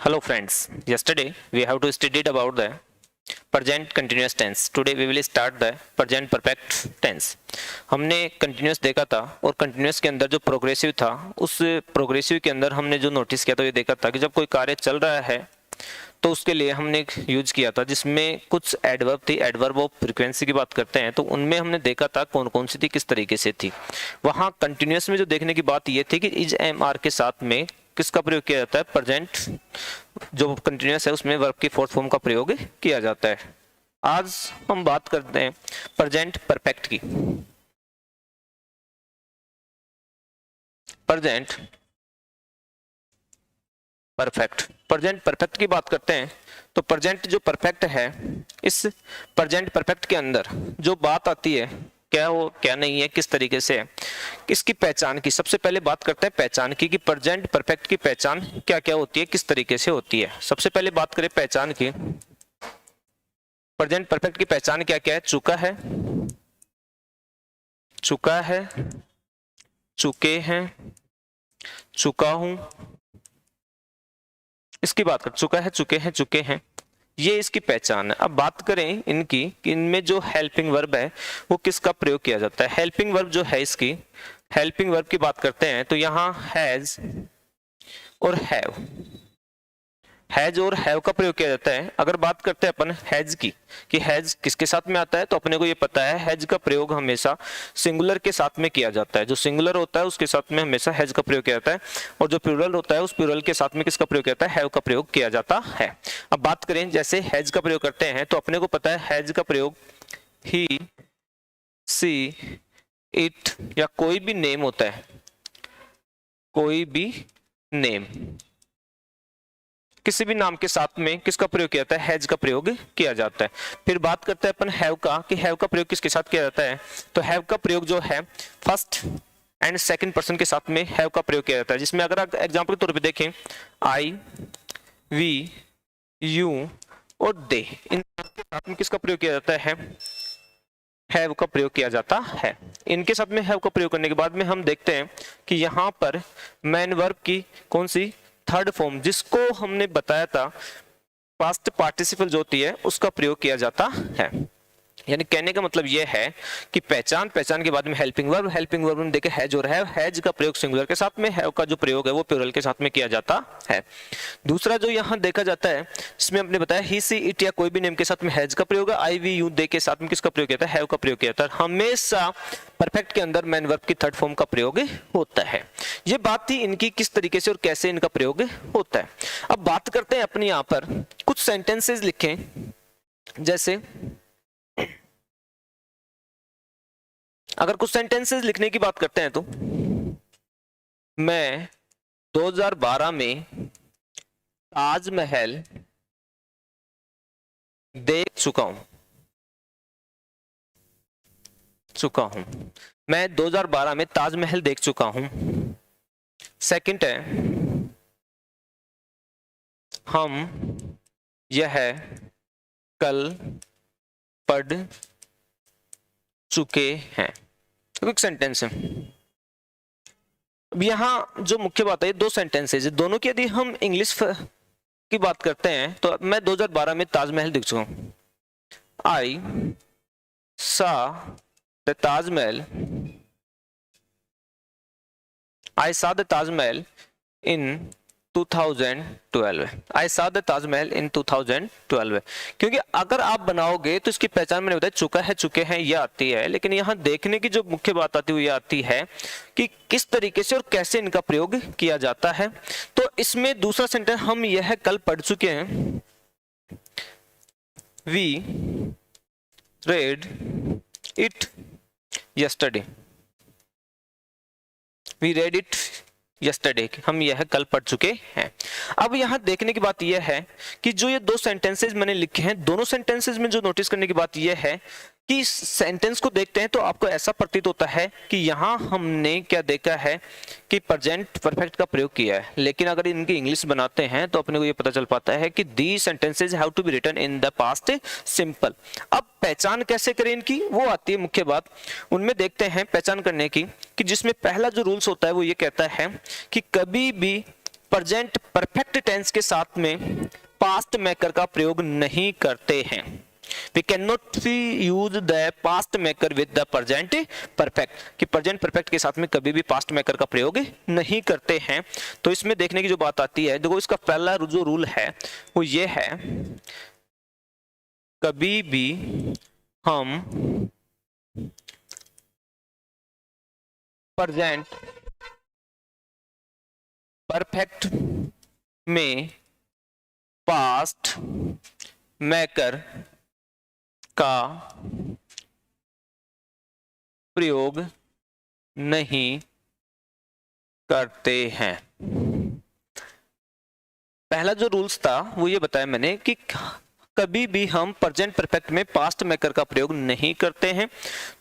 Hello friends, yesterday we have to studied about the present continuous tense. Today we will start the present perfect tense. हमने continuous देखा था और continuous के अंदर जो progressive था उस प्रोग्रेसिव के अंदर हमने जो नोटिस किया था ये देखा था कि जब कोई कार्य चल रहा है तो उसके लिए हमने एक यूज किया था जिसमें कुछ एडवर्ब थी, एडवर्ब ऑफ फ्रीक्वेंसी की बात करते हैं तो उनमें हमने देखा था कौन कौन सी थी, किस तरीके से थी। वहाँ कंटिन्यूस में जो देखने की बात ये थी कि इज एम आर के साथ में किसका प्रयोग किया जाता है, प्रेजेंट जो कंटिन्यूस है उसमें वर्ब की फोर्थ फॉर्म का प्रयोग किया जाता है। आज हम बात करते हैं प्रेजेंट परफेक्ट की। प्रेजेंट परफेक्ट की बात करते हैं तो प्रेजेंट जो परफेक्ट है, इस प्रेजेंट परफेक्ट के अंदर जो बात आती है क्या हो क्या नहीं है, किस तरीके से है, इसकी पहचान की सबसे पहले बात करते हैं पहचान की कि प्रेजेंट परफेक्ट की पहचान क्या क्या होती है, किस तरीके से होती है। सबसे पहले बात करें पहचान की। प्रेजेंट परफेक्ट की पहचान क्या क्या है? चुका है, चुका है, चुके हैं, चुका हूं, इसकी बात कर चुका है, चुके हैं, चुके हैं, ये इसकी पहचान है। अब बात करें इनकी कि इनमें जो हेल्पिंग वर्ब है वो किसका प्रयोग किया जाता है। हेल्पिंग वर्ब जो है, इसकी हेल्पिंग वर्ब की बात करते हैं तो यहाँ हैज और हैज और हैव का प्रयोग किया जाता है। अगर बात करते हैं अपन हैज की कि हैज किसके साथ में आता है तो अपने को ये पता है हैज का प्रयोग हमेशा सिंगुलर के साथ में किया जाता है। जो सिंगुलर होता है उसके साथ में हमेशा हैज का प्रयोग किया जाता है और जो प्लूरल होता है उस प्लूरल के साथ में किसका प्रयोग किया जाता है, हैव का प्रयोग किया जाता है। अब बात करें जैसे हैज का प्रयोग करते हैं तो अपने को पता है हैज का प्रयोग ही, सी, इट या कोई भी नेम होता है, कोई भी नेम किसी भी नाम के साथ में किसका प्रयोग किया जाता है, हैज का प्रयोग किया जाता है। फिर बात करते हैं अपन हैव का कि हैव का प्रयोग किसके साथ किया जाता है तो हैव का प्रयोग जो है फर्स्ट एंड सेकंड पर्सन के साथ में हैव का प्रयोग किया जाता है। जिसमें अगर एग्जांपल के तौर पे देखें आई, वी, यू और दे, इन के साथ में किसका प्रयोग किया जाता है, हैव का प्रयोग किया जाता है। इनके साथ में हैव का प्रयोग करने के बाद में हम देखते हैं कि यहाँ पर मैन वर्ब की कौन सी थर्ड फॉर्म, जिसको हमने बताया था पास्ट पार्टिसिपल जो होती है उसका प्रयोग किया जाता है। यानी कहने का मतलब यह है कि पहचान के बाद में हेल्पिंग वर्ब में देखे हैज और हैज का प्रयोग सिंगुलर के साथ में, हैव का जो प्रयोग है वो प्लूरल के साथ में किया जाता है। दूसरा जो यहाँ देखा जाता है इसमें हमने बताया ही, सी, इट या कोई भी नेम के साथ में हैज का प्रयोग है, आई, वी, यू, दे के साथ में किसका प्रयोग किया जाता है, हैव का प्रयोग किया जाता है। हमेशा परफेक्ट के अंदर मैन वर्ब की थर्ड फॉर्म का प्रयोग होता है। ये बात थी इनकी किस तरीके से और कैसे इनका प्रयोग होता है। अब बात करते हैं अपने यहाँ पर कुछ सेंटेंसेस लिखें। जैसे अगर कुछ सेंटेंसेस लिखने की बात करते हैं तो मैं 2012 में ताजमहल देख चुका हूं, मैं 2012 में ताजमहल देख चुका हूं। सेकंड है हम यह कल पढ़ चुके हैं। क्विक सेंटेंस है। अब यहाँ जो मुख्य बात है, दो सेंटेंसेस है, दोनों की यदि हम इंग्लिश की बात करते हैं तो मैं 2012 में ताजमहल देख चुका हूं। आई सा द ताजमहल, आई सा द ताजमहल इन 2012, आई सा द ताजमहल इन 2012। क्योंकि अगर आप बनाओगे तो इसकी पहचान मैंने बताया चुका है, चुके हैं ये आती है, लेकिन यहाँ देखने की जो मुख्य बात आती हुई आती है कि किस तरीके से और कैसे इनका प्रयोग किया जाता है। तो इसमें दूसरा सेंटेंस हम यह कल पढ़ चुके हैं, we read it yesterday, we read it yesterday, हम यह कल पढ़ चुके हैं। अब यहाँ देखने की बात यह है कि जो ये दो सेंटेंसेस मैंने लिखे हैं, दोनों सेंटेंसेस में जो नोटिस करने की बात यह है कि सेंटेंस को देखते हैं तो आपको ऐसा प्रतीत होता है कि यहाँ हमने क्या देखा है कि प्रेजेंट परफेक्ट का प्रयोग किया है, लेकिन अगर इनकी इंग्लिश बनाते हैं तो अपने को ये पता चल पाता है कि the sentences have to be written in the past simple. अब पहचान कैसे करें इनकी, वो आती है मुख्य बात। उनमें देखते हैं पहचान करने की कि जिसमें पहला जो रूल्स होता है वो ये कहता है कि कभी भी प्रेजेंट परफेक्ट टेंस के साथ में पास्ट मेकर का प्रयोग नहीं करते हैं। We cannot use the past maker with the present perfect, कि प्रेजेंट परफेक्ट के साथ में कभी भी पास्ट मेकर का प्रयोग नहीं करते हैं। तो इसमें देखने की जो बात आती है, देखो इसका पहला जो रूल है वो ये है, कभी भी हम प्रेजेंट परफेक्ट में पास्ट मेकर का प्रयोग नहीं करते हैं। पहला जो रूल्स था वो ये बताया मैंने कि कभी भी हम प्रेजेंट परफेक्ट में पास्ट मेकर का प्रयोग नहीं करते हैं।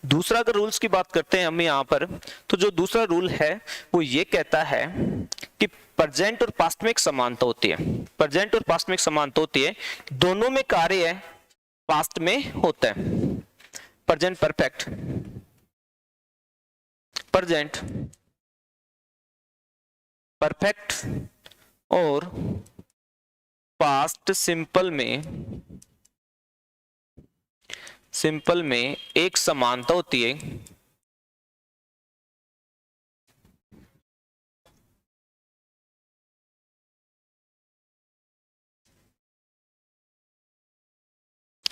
दूसरा अगर रूल्स की बात करते हैं हम यहाँ पर, तो जो दूसरा रूल है वो ये कहता है कि प्रेजेंट और पास्ट में एक समानता होती है। प्रेजेंट और पास्ट में एक समानता होती है, दोनों में कार्य पास्ट में होता है। प्रेजेंट परफेक्ट, प्रेजेंट परफेक्ट और पास्ट सिंपल में एक समानता होती है।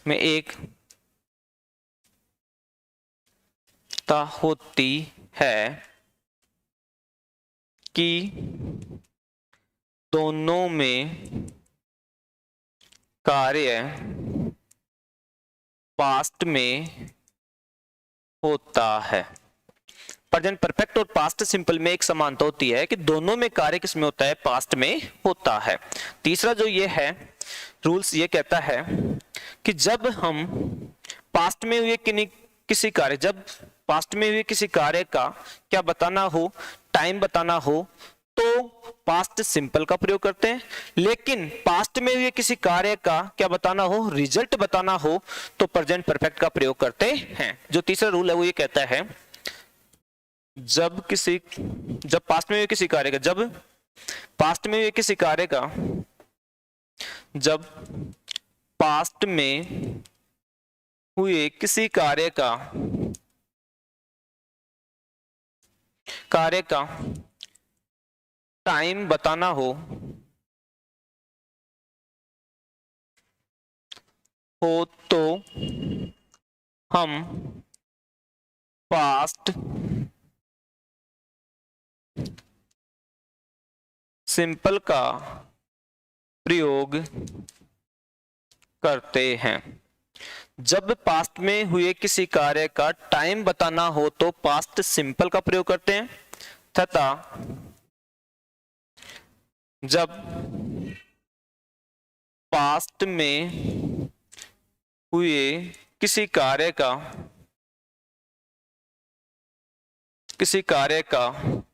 में एक होती है कि दोनों में कार्य पास्ट में होता है। प्रेजेंट परफेक्ट और पास्ट सिंपल में एक समानता होती है कि दोनों में कार्य किसमें होता है, पास्ट में होता है। तीसरा जो ये है रूल्स ये कहता है कि जब हम पास्ट में हुए किसी कार्य, जब पास्ट में हुए किसी कार्य का क्या बताना हो, टाइम बताना हो, तो पास्ट सिंपल का प्रयोग करते हैं। लेकिन पास्ट में हुए किसी कार्य का क्या बताना हो, रिजल्ट बताना हो, तो प्रेजेंट परफेक्ट का प्रयोग करते हैं। जो तीसरा रूल है वो ये कहता है जब पास्ट में हुए किसी कार्य का, जब पास्ट में हुए किसी कार्य का, जब पास्ट में हुए किसी कार्य का टाइम बताना हो तो हम पास्ट सिंपल का प्रयोग करते हैं। जब पास्ट में हुए किसी कार्य का टाइम बताना हो तो पास्ट सिंपल का प्रयोग करते हैं, तथा जब पास्ट में हुए किसी कार्य का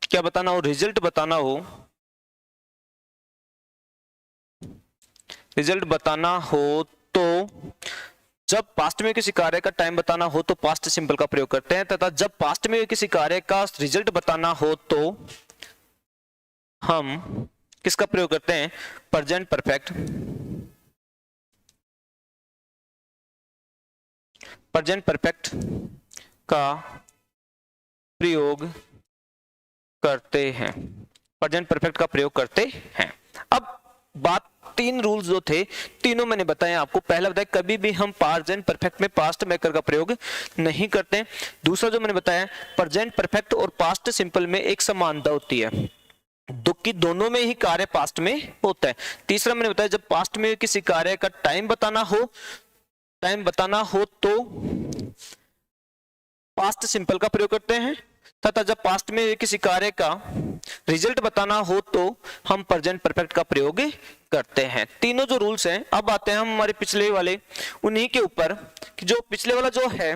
क्या बताना हो, रिजल्ट बताना हो, तो जब पास्ट में किसी कार्य का टाइम बताना हो तो पास्ट सिंपल का प्रयोग करते हैं, तथा जब पास्ट में किसी कार्य का रिजल्ट बताना हो तो हम किसका प्रयोग करते हैं, प्रेजेंट परफेक्ट। प्रेजेंट परफेक्ट का प्रयोग करते हैं, प्रेजेंट परफेक्ट का प्रयोग करते हैं। अब बात, तीन रूल्स जो थे तीनों मैंने बताए आपको। पहला बताया कभी भी हम प्रेजेंट परफेक्ट में पास्ट मेकर का प्रयोग नहीं करते। दूसरा जो मैंने बताया प्रेजेंट परफेक्ट और पास्ट सिंपल में एक समानता होती है, कि दोनों में ही कार्य पास्ट में होता है। तीसरा मैंने बताया जब पास्ट में किसी कार्य का टाइम बताना हो तो पास्ट सिंपल का प्रयोग करते हैं, तथा जब पास्ट में किसी कार्य का रिजल्ट बताना हो तो हम प्रेजेंट परफेक्ट का प्रयोग करते हैं। तीनों जो रूल्स हैं। अब आते हैं हम हमारे पिछले वाले उन्हीं के ऊपर, कि जो पिछले वाला जो है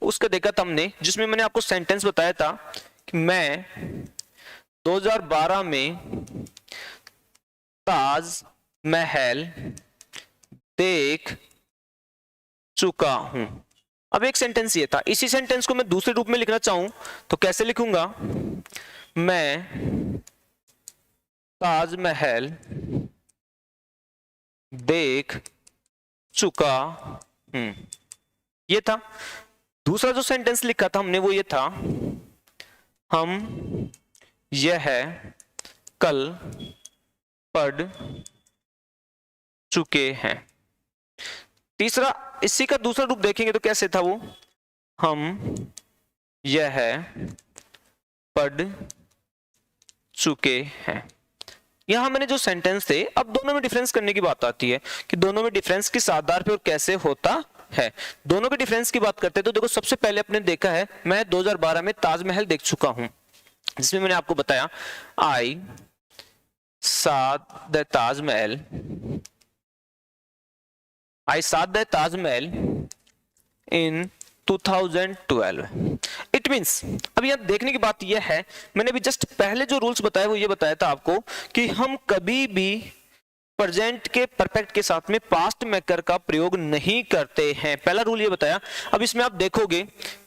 उसका देखा था हमने, जिसमें मैंने आपको सेंटेंस बताया था कि मैं 2012 में ताज महल देख चुका हूं। अब एक सेंटेंस ये था, इसी सेंटेंस को मैं दूसरे रूप में लिखना चाहूं तो कैसे लिखूंगा, मैं ताजमहल देख चुका हूं। ये था। दूसरा जो सेंटेंस लिखा था हमने वो ये था, हम यह कल पढ़ चुके हैं। तीसरा, इसी का दूसरा रूप देखेंगे तो कैसे था वो, हम यह पढ़ चुके हैं। यहां मैंने जो सेंटेंस थे, अब दोनों में डिफरेंस करने की बात आती है कि दोनों में डिफरेंस किस आधार पे और कैसे होता है। दोनों के डिफरेंस की बात करते हैं तो देखो, सबसे पहले अपने देखा है मैं 2012 में ताजमहल देख चुका हूं, जिसमें मैंने आपको बताया आई saw the Taj Mahal, I saw the Taj Mahal in 2012। It means, अब यहां देखने की बात यह है, मैंने भी जस्ट पहले जो रूल्स बताया वो ये बताया था आपको कि हम कभी भी प्रेजेंट के परफेक्ट के साथ में पास्ट मेकर का प्रयोग नहीं करते हैं। पहला रूल ये बताया। अब इसमें आप देखोगे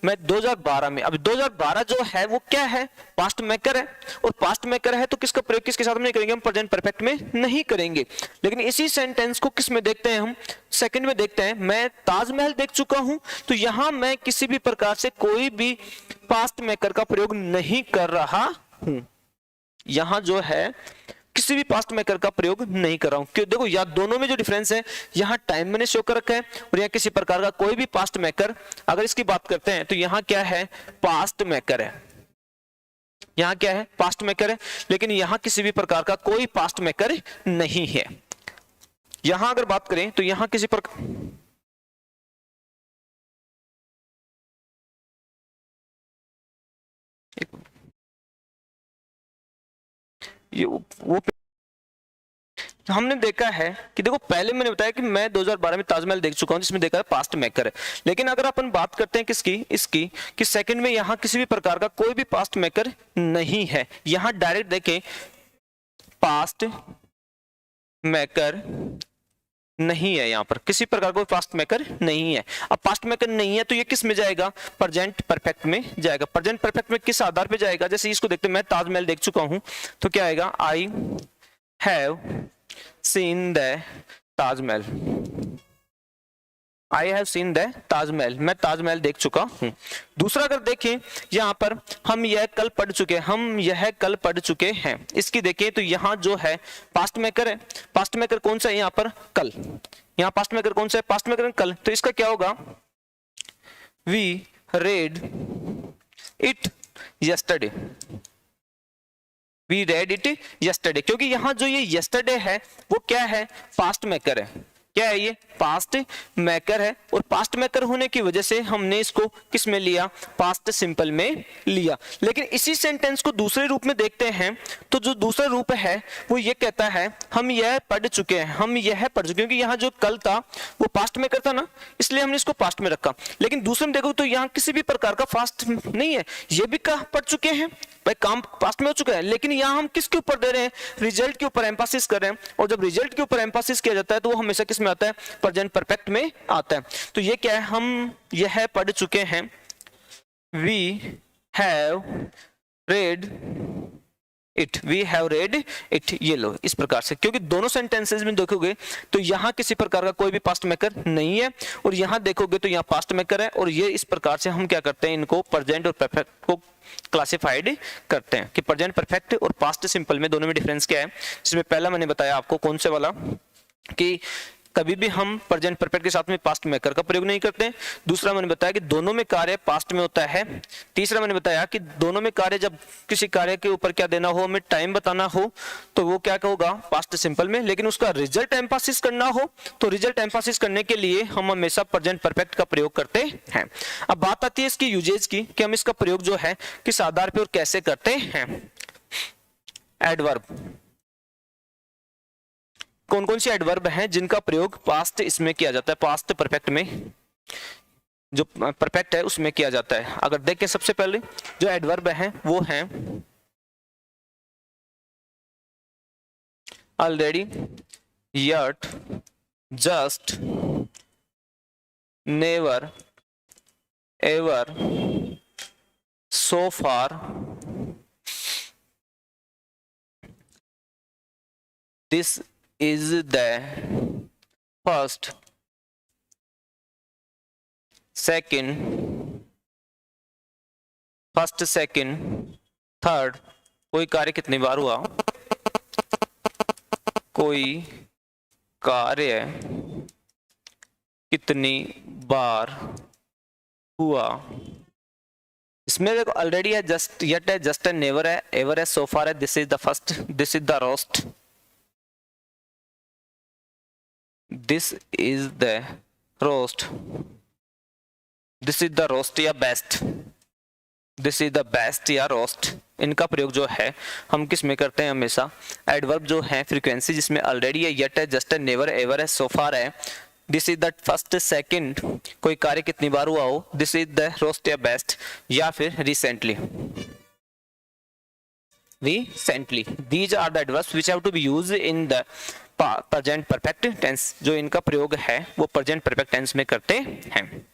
मैं 2012 में, अब 2012 जो है वो क्या है, पास्ट मेकर है, और पास्ट मेकर है तो किसका प्रयोग किसके साथ में नहीं करेंगे, हम प्रेजेंट परफेक्ट में नहीं करेंगे। लेकिन इसी सेंटेंस को किस में देखते हैं, हम सेकंड में देखते हैं, मैं ताजमहल देख चुका हूं, तो यहां मैं किसी भी प्रकार से कोई भी पास्ट मेकर का प्रयोग नहीं कर रहा हूं। यहां जो है किसी भी पास्ट मेकर का प्रयोग नहीं कर रहा हूं। क्यों, देखो या दोनों में जो डिफरेंस है, यहां टाइम मैंने शो कर रखा है और यहां किसी प्रकार का कोई भी पास्ट मेकर, अगर इसकी बात करते हैं तो यहां क्या है, पास्ट मेकर है। यहां क्या है, पास्ट मेकर है, लेकिन यहां किसी भी प्रकार का कोई पास्ट मेकर नहीं है। यहां अगर बात करें तो यहां किसी प्रकार, ये वो हमने देखा है कि देखो, पहले मैंने बताया कि मैं 2012 में ताजमहल देख चुका हूं, जिसमें देखा है पास्ट मेकर है। लेकिन अगर अपन बात करते हैं किसकी, इसकी, कि सेकंड में यहां किसी भी प्रकार का कोई भी पास्ट मेकर नहीं है। यहां डायरेक्ट देखें, पास्ट मेकर नहीं है, यहां पर किसी प्रकार का पास्ट मेकर नहीं है। अब पास्ट मेकर नहीं है तो ये किस में जाएगा, प्रेजेंट परफेक्ट में जाएगा। प्रेजेंट परफेक्ट में किस आधार पे जाएगा, जैसे इसको देखते हैं, मैं ताजमहल देख चुका हूं तो क्या आएगा, I have seen the Taj Mahal, I have seen the Taj Mahal, मैं ताजमहल देख चुका हूं। दूसरा अगर देखें, यहां पर हम यह कल पढ़ चुके, हम यह कल पढ़ चुके हैं, इसकी देखें तो यहां जो है पास्ट मेकर है। पास्ट मेकर कौन सा है यहां पर, कल। यहां पास्ट मेकर कौन सा है, पास्ट मेकर कल, तो इसका क्या होगा, we read it yesterday, we read it yesterday, क्योंकि यहां जो ये यस्टरडे है वो क्या है, पास्ट मेकर है। क्या है ये, पास्ट मेकर है, और पास्ट मेकर होने की वजह से हमने इसको किस में लिया, पास्ट सिंपल में लिया। लेकिन इसी सेंटेंस को दूसरे रूप में देखते हैं तो जो दूसरा रूप है वो ये कहता है, हम यह पढ़ चुके हैं, हम यह पढ़ चुके, क्योंकि यहाँ जो कल था वो पास्ट मेकर था ना, इसलिए हमने इसको पास्ट में रखा। लेकिन दूसरे में देखो तो यहाँ किसी भी प्रकार का पास्ट नहीं है, ये भी पढ़ चुके हैं भाई, काम पास्ट में हो चुका है, लेकिन यहाँ हम किसके ऊपर दे रहे हैं, रिजल्ट के ऊपर एम्फासिस कर रहे हैं। और जब रिजल्ट के ऊपर एम्फासिस किया जाता है तो वो हमेशा किस में आता है, प्रेजेंट परफेक्ट में आता है। तो ये क्या है, हम यह पढ़ चुके हैं, we have read it, we have read it, ये लो इस प्रकार से। क्योंकि दोनों सेंटेंसेस में देखोगे तो यहाँ किसी प्रकार का कोई भी पास्ट मेकर नहीं है, और यहाँ देखोगे तो यहाँ पास्ट मेकर है, और ये इस प्रकार से हम क्या करते हैं, इनको प्रेजेंट और परफेक्ट को क्लासिफाइड करते हैं कि प्रेजेंट परफेक्ट और पास्ट सिंपल में दोनों में डिफरेंस क्या है। जिसमें पहला मैंने बताया आपको कौन से वाला, कि कभी भी हम प्रेजेंट परफेक्ट के साथ में पास्ट मेकर का प्रयोग नहीं करते। दूसरा मैंने बताया कि दोनों में कार्य पास्ट में होता है। तीसरा मैंने बताया कि दोनों में कार्य, जब किसी कार्य के ऊपर क्या देना हो, हमें टाइम बताना हो, तो वो क्या होगा, पास्ट सिंपल में। लेकिन उसका रिजल्ट एम्फासिस करना हो तो रिजल्ट एम्फासिस करने के लिए हम हमेशा प्रेजेंट परफेक्ट का प्रयोग करते हैं। अब बात आती है इसकी यूजेज की, कि हम इसका प्रयोग जो है किस आधार पर और कैसे करते हैं। एडवर्ब, कौन कौन सी एडवर्ब हैं जिनका प्रयोग पास्ट इसमें किया जाता है, पास्ट परफेक्ट में, जो परफेक्ट है उसमें किया जाता है। अगर देखें सबसे पहले जो एडवर्ब हैं वो हैं already, yet, just, never, ever, so far, this is the first, second, first, second, third. कोई कार्य कितनी बार हुआ, कोई कार्य कितनी बार हुआ। इसमें देखो ऑलरेडी है, जस्ट, येट है, जस्ट है, नेवर है, एवर है, सो फार है, this is the first, this is the worst, this is the worst, this is the worst या best, this is the best या रोस्ट। इनका प्रयोग जो है हम किस में करते हैं, हमेशा एडवर्ब जो है फ्रीक्वेंसी जिसमें ऑलरेडी है, येट है, जस्ट है, नेवर, एवर है, सो फार है, this is the first, second, कोई कार्य कितनी बार हुआ हो, दिस इज द रोस्ट या बेस्ट, या फिर recently, recently. These are the adverbs which have to be used in the present perfect tense. जो इनका प्रयोग है वो प्रेजेंट परफेक्ट टेंस में करते हैं।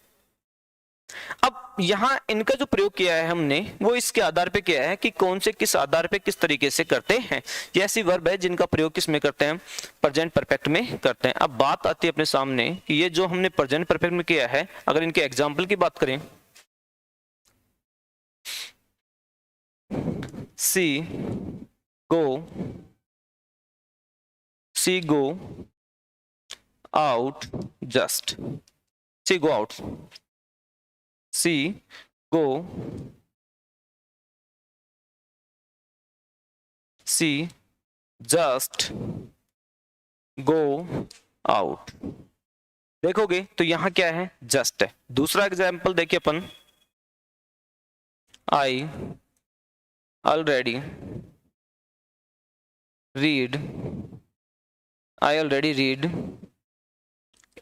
अब यहाँ इनका जो प्रयोग किया है हमने वो इसके आधार पे किया है कि कौन से किस आधार पे किस तरीके से करते हैं। ये ऐसी वर्ब है जिनका प्रयोग किस में करते हैं, प्रेजेंट परफेक्ट में करते हैं। अब बात आती है अपने सामने कि ये जो हमने प्रेजेंट परफेक्ट में किया है, अगर इनके एग्जाम्पल की बात करें, सी गो आउट, जस्ट, सी गो आउट, सी गो, सी जस्ट गो आउट। देखोगे तो यहां क्या है, जस्ट है। दूसरा एग्जाम्पल देखिए अपन, I already read, I already read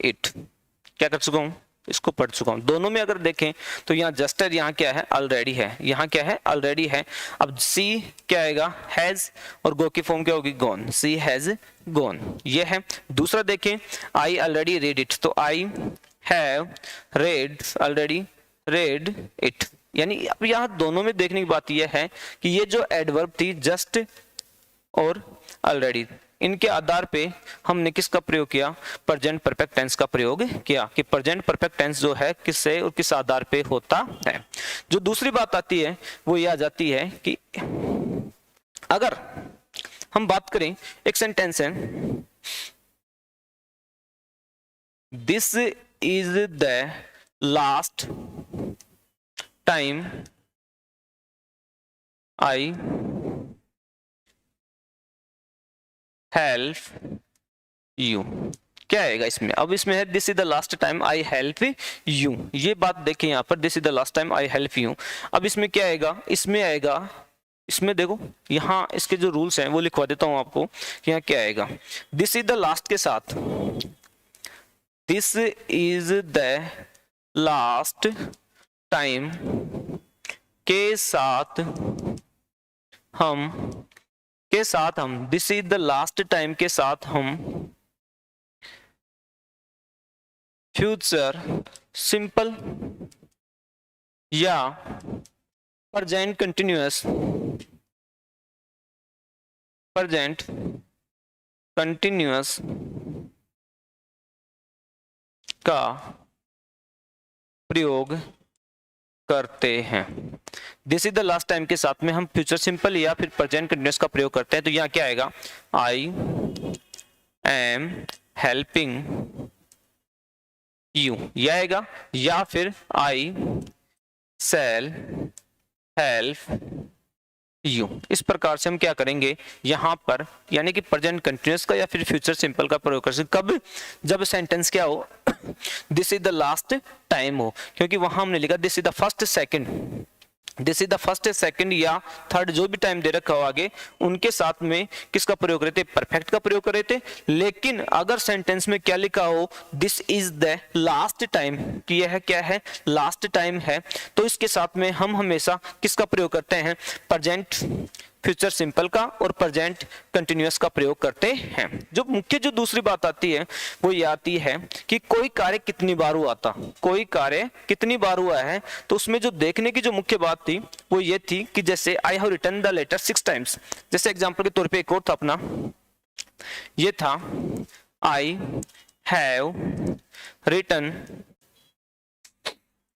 it, क्या कर चुका हूं, इसको पढ़ चुका हूं। दोनों में अगर देखें तो यहाँ जस्ट है, यहाँ क्या है, ऑलरेडी है, यहाँ क्या है, ऑलरेडी है। अब सी क्या आएगा, हैज, और गो की फॉर्म क्या होगी, गॉन, सी हैज गॉन, ये है। दूसरा देखें, आई ऑलरेडी रीड इट, तो I have read already read it. यानी अब यहाँ दोनों में देखने की बात यह है कि ये जो एडवर्ब थी जस्ट और ऑलरेडी, इनके आधार पे हमने किसका प्रयोग किया, प्रेजेंट परफेक्ट टेंस का प्रयोग किया कि प्रेजेंट परफेक्ट टेंस जो है किससे और किस आधार पे होता है। जो दूसरी बात आती है वो ये आ जाती है कि अगर हम बात करें, एक सेंटेंस है, this is the last time I help you, क्या आएगा इसमें, अब इसमें है this is the last time I help you, ये बात देखें यहाँ पर, this is the last time I help you. अब इसमें क्या आएगा, इसमें आएगा, इसमें देखो यहाँ इसके जो रूल्स हैं वो लिखवा देता हूं आपको, यहाँ क्या आएगा, दिस इज द लास्ट के साथ, this is the last time के साथ हम this is the last time के साथ हम फ्यूचर सिंपल या प्रेजेंट कंटिन्यूअस का प्रयोग करते हैं। This is the last time के साथ में हम फ्यूचर सिंपल या फिर प्रेजेंट कंटिन्यूअस का प्रयोग करते हैं। तो यहाँ क्या आएगा, आई एम हेल्पिंग यू, यह आएगा, या फिर आई शैल हेल्प यू। इस प्रकार से हम क्या करेंगे यहाँ पर, यानी कि प्रेजेंट कंटिन्यूअस का या फिर फ्यूचर सिंपल का प्रयोग कर सकते, कब, जब सेंटेंस क्या हो, this is the last time हो, क्योंकि वहां हमने लिखा this is the first second, this is the first second या थर्ड जो भी टाइम दे रखा हो आगे, उनके साथ में किसका प्रयोग करते, परफेक्ट का प्रयोग कर रहे थे। लेकिन अगर सेंटेंस में क्या लिखा हो, this is the last time, कि यह क्या है, लास्ट टाइम है, तो इसके साथ में हम हमेशा किसका प्रयोग करते हैं, प्रेजेंट फ्यूचर सिंपल का और प्रेजेंट कंटिन्यूअस का प्रयोग करते हैं। जो मुख्य जो दूसरी बात आती है वो ये आती है कि कोई कार्य कितनी बार हुआ था, कोई कार्य कितनी बार हुआ है, तो उसमें जो देखने की जो मुख्य बात थी वो ये थी कि जैसे I have written the letter 6 times, जैसे एग्जांपल के तौर पे एक और था अपना, ये था I have written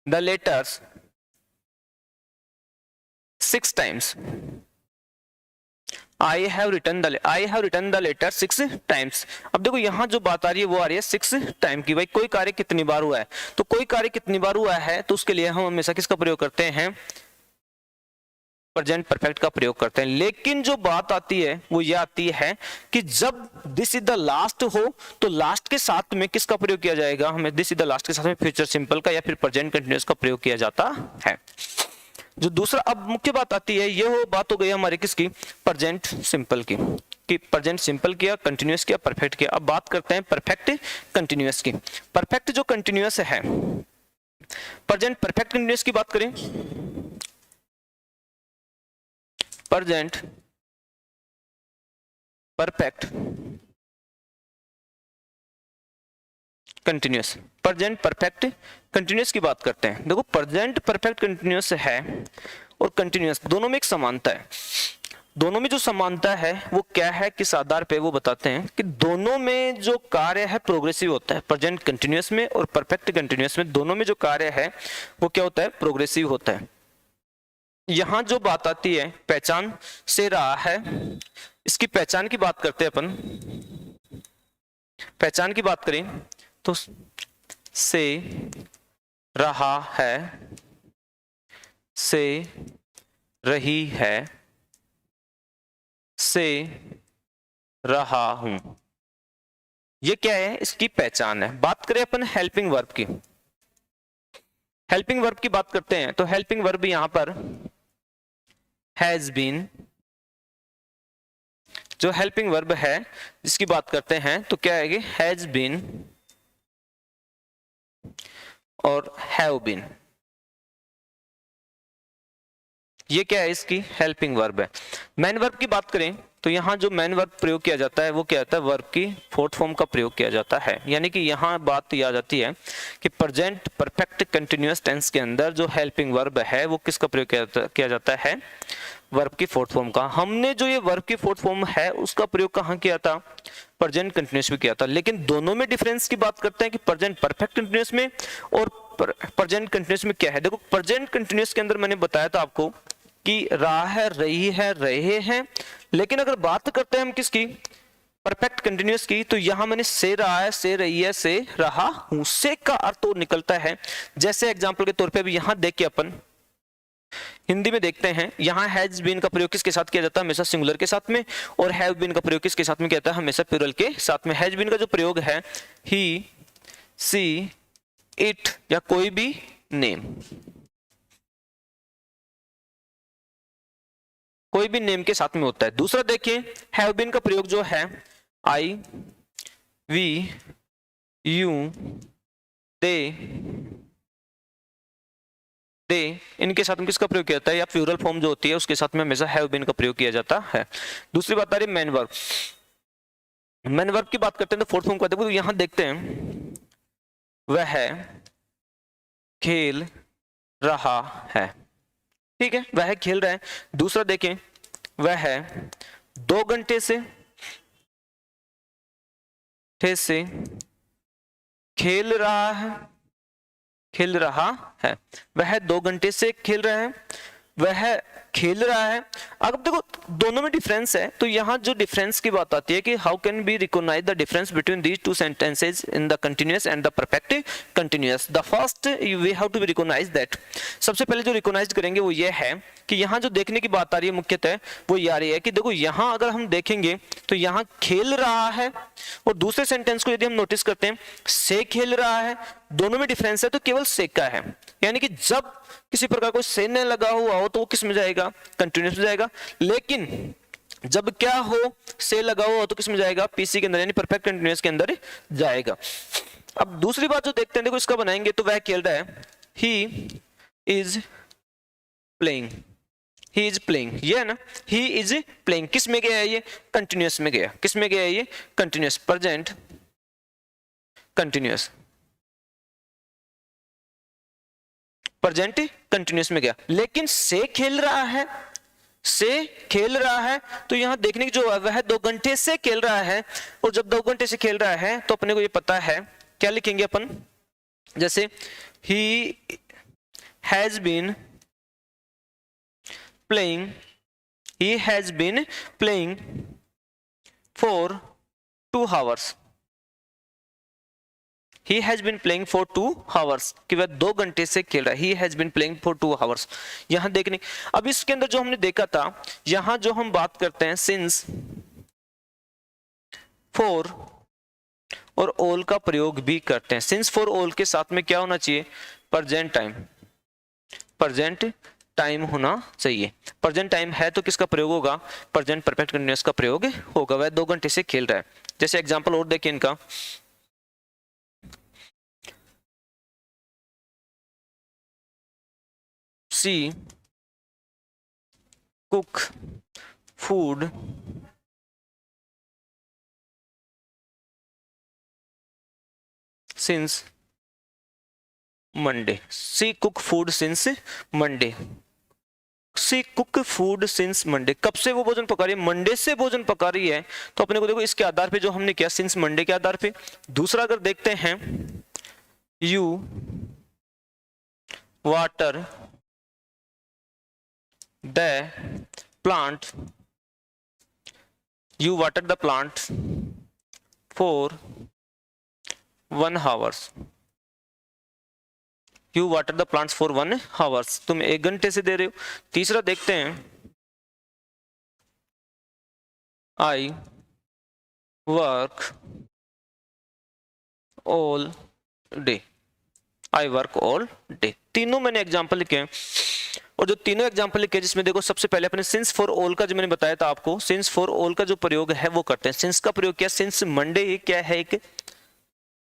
the letters 6 times. I have written the letter 6 times. अब देखो यहाँ जो बात आ रही है वो आ रही है 6 टाइम की। भाई कोई कार्य कितनी बार हुआ है, तो कोई कार्य कितनी बार हुआ है तो उसके लिए हम हमेशा किसका प्रयोग करते हैं, प्रेजेंट परफेक्ट का प्रयोग करते हैं। लेकिन जो बात आती है वो ये आती है कि जब दिस इज द लास्ट हो तो लास्ट के साथ में किसका प्रयोग किया जाएगा, हमें दिस इज द लास्ट के साथ में फ्यूचर सिंपल का या फिर प्रेजेंट कंटिन्यूअस का प्रयोग किया जाता है। जो दूसरा अब मुख्य बात आती है, ये हो बात हो गई हमारी किसकी, प्रेजेंट सिंपल की, कि प्रेजेंट सिंपल किया, कंटिन्यूअस किया, परफेक्ट किया। अब बात करते हैं परफेक्ट कंटिन्यूअस की। परफेक्ट जो कंटिन्यूअस है, प्रेजेंट परफेक्ट कंटिन्यूअस की बात करें, present perfect continuous, present perfect continuous की बात करते हैं। देखो प्रेजेंट परफेक्ट कंटिन्यूअस है और कंटिन्यूअस दोनों में एक समानता है। दोनों में जो समानता है वो क्या है, किस आधार पे, वो बताते हैं कि दोनों में जो कार्य है प्रोग्रेसिव होता है। प्रेजेंट कंटिन्यूअस में और परफेक्ट कंटिन्यूअस में दोनों में जो कार्य है वो क्या होता है, प्रोग्रेसिव होता है। यहां जो बात आती है पहचान से रहा है, इसकी पहचान की बात करते हैं अपन। पहचान की बात करें तो से रहा है, से रही है, से रहा हूं, ये क्या है, इसकी पहचान है। बात करें अपन हेल्पिंग वर्ब की, हेल्पिंग वर्ब की बात करते हैं तो हेल्पिंग वर्ब यहां पर हैज बीन, जो हेल्पिंग वर्ब है जिसकी बात करते हैं तो क्या है, हैज बीन और हैव बीन, ये क्या है, इसकी हेल्पिंग वर्ब है। मैन वर्ब की बात करें तो यहां जो मैन वर्ब प्रयोग किया जाता है वो क्या होता है, वर्ब की फोर्थ फॉर्म का प्रयोग किया जाता है। यानी कि यहां बात यह आ जाती है कि प्रेजेंट परफेक्ट कंटिन्यूअस टेंस के अंदर जो हेल्पिंग वर्ब है वो किसका प्रयोग किया जाता है, वर्ब की फोर्थ फॉर्म का। हमने जो ये वर्ब की फोर्थ फॉर्म है उसका प्रयोग कहां किया था, प्रेजेंट कंटिन्यूअस में किया था। लेकिन दोनों में डिफरेंस की बात करते हैं कि प्रेजेंट परफेक्ट कंटिन्यूअस में और प्रेजेंट कंटिन्यूअस में क्या है। देखो प्रेजेंट कंटिन्यूअस के अंदर मैंने बताया था आपको कि रहा है, रही है, रहे हैं। लेकिन अगर बात करते हैं हम किसकी, परफेक्ट कंटिन्यूअस की, तो यहां मैंने से रहा है, से रही है, से रहा हूं, से का अर्थ तो निकलता है। जैसे एग्जांपल के तौर पे अभी यहां देख के अपन हिंदी में देखते हैं, यहां हैज बीन का प्रयोग किसके साथ किया जाता है, हमेशा सिंगुलर के साथ में, और हैव बीन का प्रयोग किसके साथ में किया जाता है, हमेशा प्लूरल के साथ में। हैज बीन का जो प्रयोग है ही, सी, इट या कोई भी नेम, कोई भी नेम के साथ में होता है। दूसरा देखिए हैव बीन का प्रयोग जो है आई, वी, यू, दे, इनके साथ में किसका प्रयोग किया जाता है, या प्लूरल फॉर्म जो होती है उसके साथ में हमेशा हैव बीन का प्रयोग किया जाता है। दूसरी बात आ रही है मैन वर्ब। मैन वर्ब की बात करते हैं तो फोर्थ फॉर्म का देखो, तो यहां देखते हैं वह खेल रहा है, ठीक है, वह खेल रहा है। दूसरा देखें वह 2 घंटे से खेल रहा है, खेल रहा है, वह 2 घंटे से खेल रहा है, वह खेल रहा है। अब देखो दोनों में डिफरेंस है, तो यहां जो डिफरेंस की बात आती है कि how can be recognise the difference between these two sentences in the continuous and the perfect continuous. The first we have to be recognise that, सबसे पहले जो रिकॉग्नाइज करेंगे वो ये है कि यहां जो देखने की बात आ रही है मुख्यतः वो ये आ रही है कि देखो यहां अगर हम देखेंगे तो यहां खेल रहा है, और दूसरे सेंटेंस को यदि हम नोटिस करते हैं से खेल रहा है, दोनों में डिफरेंस है तो केवल से का है। यानी कि जब किसी प्रकार कोई से न लगा हुआ हो तो वो किस में जाएगा, कंटिन्यूअस में जाएगा। लेकिन जब क्या हो, से लगा हुआ हो तो किस में जाएगा, पीसी के अंदर, यानी परफेक्ट कंटिन्यूअस के अंदर जाएगा। अब दूसरी बात जो देखते हैं, देखो इसका बनाएंगे तो वह खेल रहा है, he is playing, he is playing, ये है ना, ही इज प्लेइंग, किस में गया है ये, कंटिन्यूअस में गया, किस में गया है ये, continuous, present continuous, present continuous में गया। लेकिन से खेल रहा है से खेल रहा है, तो यहाँ देखने की जो है वह 2 घंटे से खेल रहा है। और जब 2 घंटे से खेल रहा है तो अपने को ये पता है, क्या लिखेंगे अपन, जैसे he has been playing, he has been playing for 2 hours, he has been playing for 2 hours, कि वह 2 घंटे से खेल रहा है, he has been playing for 2 hours। यहां देखने, अब इसके अंदर जो हमने देखा था, यहां जो हम बात करते हैं since, for और all का प्रयोग भी करते हैं। since for all के साथ में क्या होना चाहिए, प्रेजेंट टाइम, प्रेजेंट टाइम होना चाहिए। प्रेजेंट टाइम है तो किसका प्रयोग होगा, प्रेजेंट परफेक्ट कंटीन्यूअस का प्रयोग होगा। वह 2 घंटे से खेल रहा है। जैसे एग्जांपल और देखिए इनका, सी कुक फूड सिंस मंडे, सी कुक फूड सिंस मंडे, सी कुक फूड सिंस मंडे, कब से वो भोजन पका रही है, मंडे से भोजन पका रही है। तो अपने को देखो इसके आधार पे जो हमने किया सिंस मंडे के आधार पे। दूसरा अगर देखते हैं, you water the plant, you water the plant for 1 hours, you water the plants for 1 hours, तुम 1 घंटे से दे रहे हो। तीसरा देखते हैं, I work all day, I work all day. तीनों मैंने एग्जाम्पल लिखे हैं, और जो तीनों एग्जाम्पल लिखे जिसमें देखो सबसे पहले अपने सिंस फॉर ऑल का जो मैंने बताया था आपको, सिंस फॉर ऑल का जो प्रयोग है वो करते हैं। सिंस का प्रयोग क्या, सिंस मंडे क्या है, एक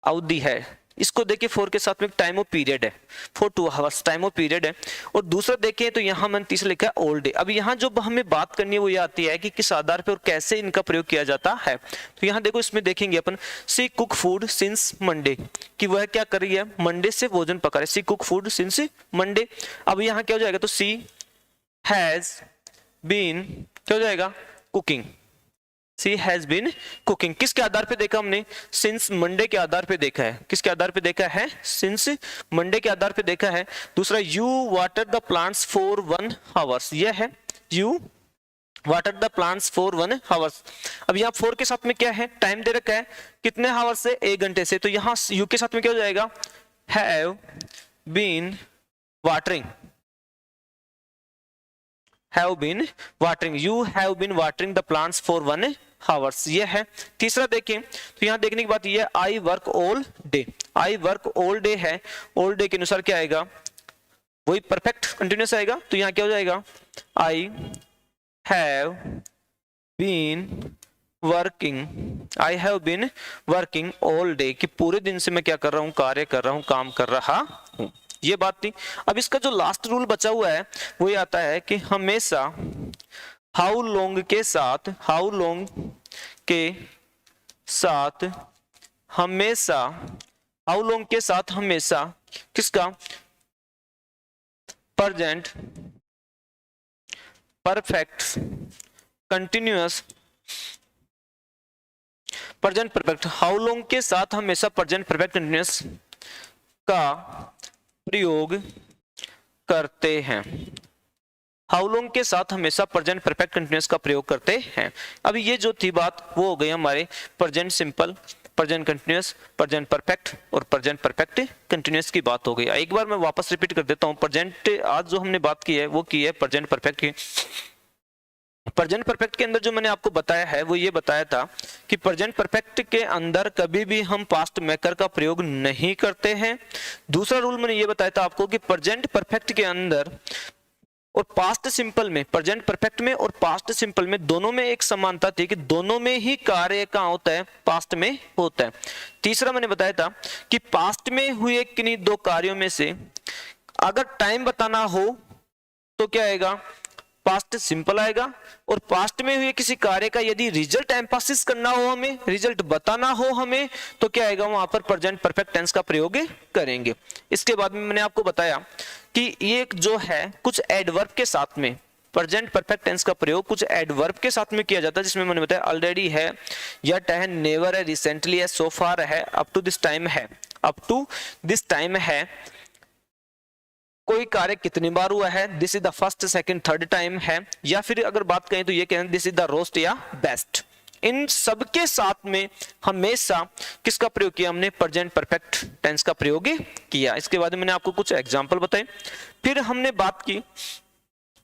अवधि है। इसको देखिए फोर के साथ में टाइम ऑफ पीरियड है, for 2 hours time of period है। और दूसरा देखिए तो यहाँ मैंने तीसरा लिखा है ऑल डे। अब यहाँ जो हमें बात करनी है वो ये आती है कि किस आधार पे और कैसे इनका प्रयोग किया जाता है। तो यहाँ देखो इसमें देखेंगे अपन, सी कुक फूड सिंस मंडे, कि वह क्या कर रही है, मंडे से भोजन पका रही है, सी कुक फूड सिंस मंडे। अब यहाँ क्या हो जाएगा, तो सी हैज बीन, क्या हो जाएगा, cooking, she has been cooking. किसके आधार पे देखा हमने, सिंस मंडे के आधार पे देखा है। किसके आधार पे देखा है, सिंस मंडे के आधार पे देखा है। दूसरा, you water the plants for 1 hours, यह है you water the plants for 1 hours। अब यहाँ 4 के साथ में क्या है, टाइम दे रखा है, कितने हावर से, 1 घंटे से। तो यहाँ यू के साथ में क्या हो जाएगा, have been watering, have been watering, you have been watering the plants for 1 hours, ये है। तीसरा देखें तो यहाँ देखने की बात ये है, I work all day, I work all day है, all day के अनुसार क्या आएगा, वही परफेक्ट कंटिन्यूअस आएगा। तो यहाँ क्या हो जाएगा, I have been working, I have been working all day, कि पूरे दिन से मैं क्या कर रहा हूँ, कार्य कर रहा हूँ, काम कर रहा हूँ। ये बात थी। अब इसका जो लास्ट रूल बचा हुआ है वो ये आता है कि हमेशा हाउ लॉन्ग के साथ, हाउ लॉन्ग के साथ हमेशा, हाउ लॉन्ग के साथ हमेशा किसका, present perfect continuous, present perfect, how long के साथ हमेशा प्रेजेंट परफेक्ट कंटिन्यूअस का प्रयोग करते हैं। हाउ लॉन्ग के साथ हमेशा प्रेजेंट परफेक्ट कंटिन्यूअस का प्रयोग करते हैं। अब ये जो थी बात वो हो गई हमारे present simple, present continuous, present perfect और प्रेजेंट परफेक्ट कंटिन्यूअस की बात हो गई। एक बार मैं वापस रिपीट कर देता हूँ। प्रेजेंट आज जो हमने बात की है वो की है प्रेजेंट परफेक्ट की। प्रेजेंट परफेक्ट के अंदर जो मैंने आपको बताया है वो ये बताया था कि प्रेजेंट परफेक्ट के अंदर कभी भी हम पास्ट मेकर का प्रयोग नहीं करते हैं। दूसरा रूल मैंने ये बताया था आपको कि प्रेजेंट परफेक्ट के अंदर और पास्ट सिंपल में, प्रेजेंट परफेक्ट में और पास्ट सिंपल में दोनों में एक समानता थी कि दोनों में ही कार्य कहाँ होता है, पास्ट में होता है। तीसरा मैंने बताया था कि पास्ट में हुए किन्हीं 2 कार्यों में से अगर टाइम बताना हो तो क्या आएगा, पास्ट सिंपल आएगा। और पास्ट में हुए किसी कार्य का यदि रिजल्ट एम्फासिस करना हो, हमें रिजल्ट बताना हो हमें, तो क्या आएगा, वहां पर प्रेजेंट परफेक्ट टेंस का प्रयोग करेंगे। इसके बाद में मैंने आपको बताया कि ये जो है कुछ एडवर्ब के साथ में, प्रेजेंट परफेक्ट टेंस का प्रयोग कुछ एडवर्ब के साथ में किया जाता है, जिसमें मैंने बताया ऑलरेडी है, यट है, नेवर है, रिसेंटली है, सो फार है, अप टू दिस टाइम है, अप टू दिस टाइम है, कोई कार्य कितनी बार हुआ है, this is the first second third time है, या फिर अगर बात करें तो ये कहें दिस इज द रोस्ट या बेस्ट। इन सब के साथ में हमेशा किसका प्रयोग किया हमने, प्रेजेंट परफेक्ट टेंस का प्रयोग किया। इसके बाद मैंने आपको कुछ एग्जांपल बताए, फिर हमने बात की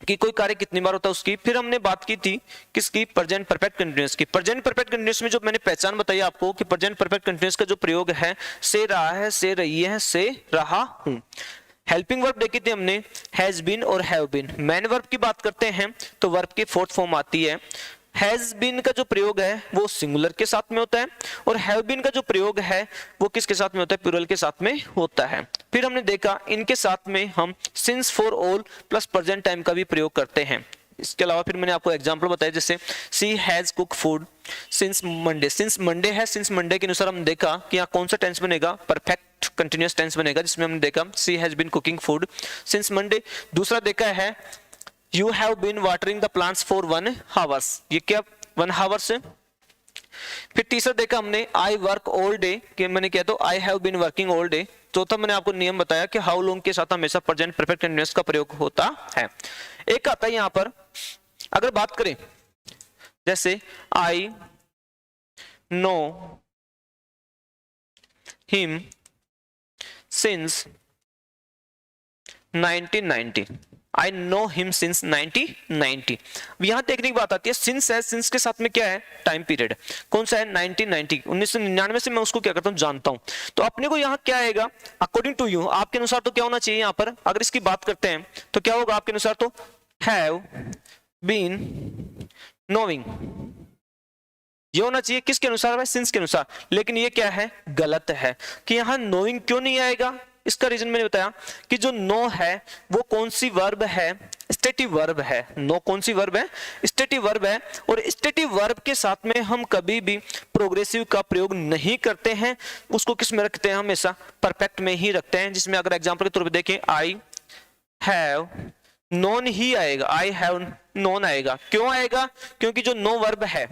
कि कोई कार्य कितनी बार होता है उसकी, फिर हमने बात की थी किसकी, प्रेजेंट परफेक्ट कंटीन्यूअस की। प्रेजेंट परफेक्ट कंटीन्यूअस में जो मैंने पहचान बताई आपको कि प्रेजेंट परफेक्ट कंटीन्यूअस का जो प्रयोग है, से रहा है, से रही है, से रहा हूं। हेल्पिंग वर्ब देखी थी हमने, हैज बीन और हैव बीन। मैन वर्ब की बात करते हैं तो वर्ब की फोर्थ फॉर्म आती है। हैज बीन का जो प्रयोग है वो सिंगुलर के साथ में होता है, और हैव बीन का जो प्रयोग है वो किसके साथ में होता है, प्लूरल के साथ में होता है। फिर हमने देखा इनके साथ में हम since for all plus present time का भी प्रयोग करते हैं। इसके अलावा फिर मैंने आपको एग्जांपल बताया, जैसे she has cook food since Monday. Since Monday है, सिंस मंडे के अनुसार हम देखा कि यहाँ कौन सा टेंस बनेगा, परफेक्ट कंटिन्यूअस टेंस बनेगा, जिसमें हमने देखा she has been cooking food since Monday. दूसरा देखा है you have been watering the plants for 1 hours, ये क्या 1 आवर्स है। फिर तीसरा देखा हमने आई वर्क ऑल डे, कि मैंने किया तो I have been working all day. चौथा मैंने आपको नियम बताया कि हाउ लॉन्ग के साथ हमेशा प्रेजेंट परफेक्ट कंटीन्यूअस का प्रयोग होता है। एक आता है यहां पर, अगर बात करें जैसे I know him since 1990, I know him since 1990। यहां देखने की बात आती है, सिंस है, सिंस के साथ में क्या है, टाइम पीरियड कौन सा है, 1990, 1999 से मैं उसको क्या करता हूं, जानता हूं। तो अपने को यहां क्या आएगा, अकॉर्डिंग टू यू, आपके अनुसार तो क्या होना चाहिए यहां पर, अगर इसकी बात करते हैं तो क्या होगा आपके अनुसार, तो हैव बीन नोइंग, ये होना चाहिए किसके अनुसार है, सिंस के अनुसार। लेकिन ये क्या है, गलत है। कि यहां नोइंग क्यों नहीं आएगा, इसका रीजन मैंने बताया कि जो नो है वो कौन सी वर्ब है, स्टेटिव वर्ब है। नो कौन सी वर्ब है, स्टेटिव वर्ब है, और स्टेटिव वर्ब के साथ में हम कभी भी प्रोग्रेसिव का प्रयोग नहीं करते हैं, उसको किस में रखते हैं, हमेशा परफेक्ट में ही रखते हैं। जिसमें अगर एग्जांपल के तौर पे देखें आई हैव नोन ही आएगा, आई हैव नोन आएगा। क्यों आएगा, क्योंकि जो नो वर्ब है,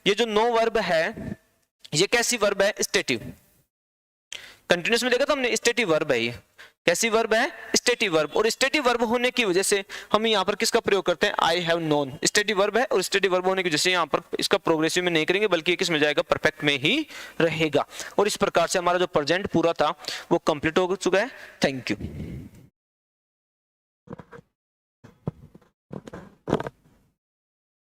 ये जो नो वर्ब है ये कैसी वर्ब है, स्टेटिव। कंटिन्यूअस में देखा था हमने, स्टेटिव वर्ब है ये, कैसी वर्ब है, स्टेटिव वर्ब। और स्टेटिव वर्ब होने की वजह से हम यहाँ पर किसका प्रयोग करते हैं, I have known. Stative verb है और स्टेटिव वर्ब होने की वजह से यहाँ पर इसका प्रोग्रेसिव में नहीं करेंगे, बल्कि किस में जाएगा, परफेक्ट में ही रहेगा। और इस प्रकार से हमारा जो प्रेजेंट पूरा था वो कंप्लीट हो चुका है। Thank you.